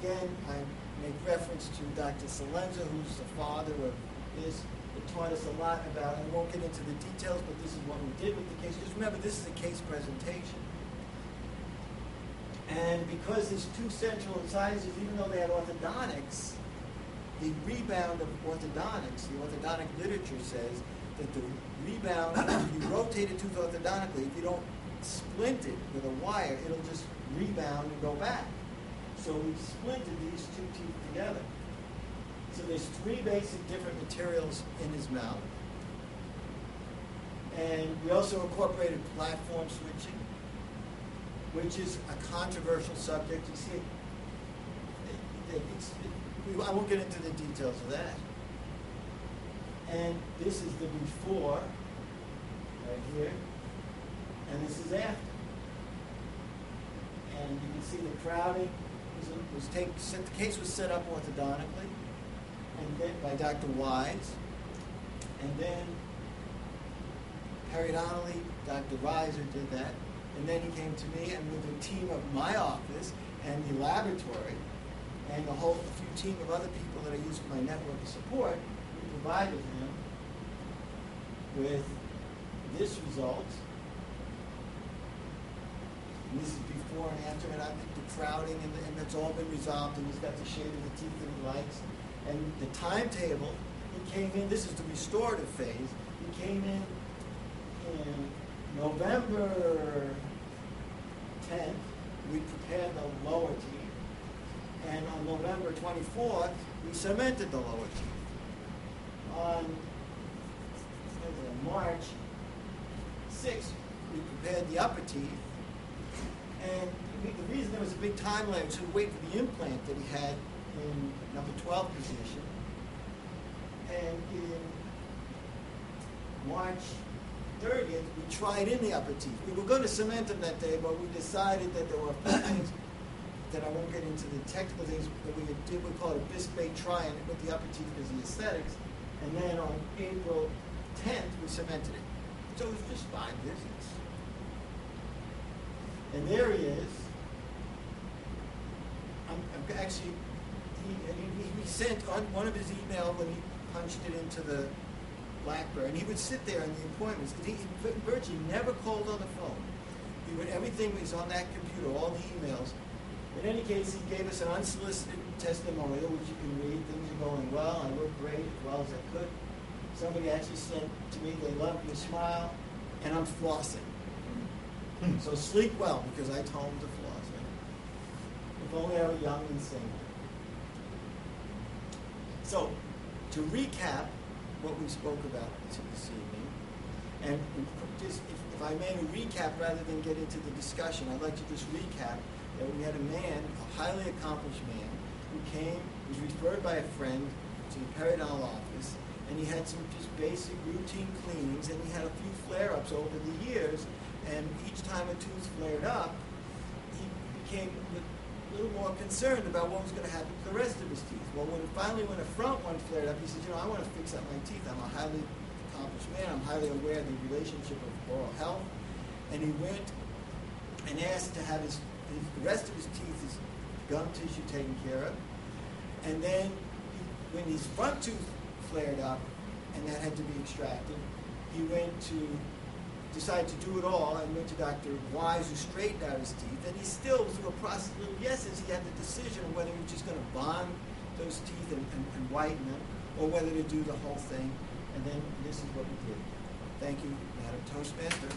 again, I make reference to Dr. Salenza, who's the father of this. It taught us a lot about, I won't get into the details, but this is what we did with the case. Just remember, this is a case presentation. And because there's two central incisors, even though they had orthodontics, the rebound of orthodontics, the orthodontic literature says that the rebound, if you rotate a tooth orthodontically, if you don't splint it with a wire, it'll just rebound and go back. So we splinted these two teeth together. So there's three basic different materials in his mouth. And we also incorporated platform switching, which is a controversial subject. You see, I won't get into the details of that. And this is the before, right here, and this is after. And you can see the crowding the case was set up orthodontically, and then by Dr. Wise, and then periodontally, Dr. Reiser did that, and then he came to me, and with a team of my office and the laboratory, and a few team of other people that I use for my network of support, we provided him with this result. And this is before and after, and I think the crowding and it's all been resolved, and he's got the shape of the teeth that he likes. And the timetable, he came in, this is the restorative phase, he came in November 10th, we prepared the lower teeth, and on November 24th, we cemented the lower teeth. On March 6th, we prepared the upper teeth. And the reason there was a big time lag was to wait for the implant that he had in number 12 position. And in March 30th, we tried in the upper teeth. We were going to cement them that day, but we decided that there were a few things that I won't get into the technical things, but we did what we call a bisbate try-in with the upper teeth because of the aesthetics. And then on April 10th, we cemented it. So it was just fine business. And there he is. Actually, he sent on one of his emails when he punched it into the BlackBerry, and he would sit there in the appointments. He virtually never called on the phone. Everything was on that computer, all the emails. In any case, he gave us an unsolicited testimonial, which you can read. Things are going well. I worked great, as well as I could. Somebody actually said to me, they love your smile, and I'm flossing. So sleep well, because I told him to floss. If only I were young and single. So, to recap what we spoke about this evening, and just, if I may recap rather than get into the discussion, I'd like to just recap that we had a man, a highly accomplished man, who was referred by a friend to the periodontal office, and he had some just basic routine cleanings, and he had a few flare-ups over the years. And each time a tooth flared up, he became a little more concerned about what was going to happen to the rest of his teeth. Well, when a front one flared up, he said, I want to fix up my teeth. I'm a highly accomplished man. I'm highly aware of the relationship of oral health. And he went and asked to have the rest of his teeth, his gum tissue taken care of. And then when his front tooth flared up, and that had to be extracted, he decided to do it all and went to Dr. Wise, who straightened out his teeth. And he still, through a process of little yeses, he had the decision of whether he was just going to bond those teeth and whiten them, or whether to do the whole thing. And then this is what we did. Thank you, Madam Toastmaster.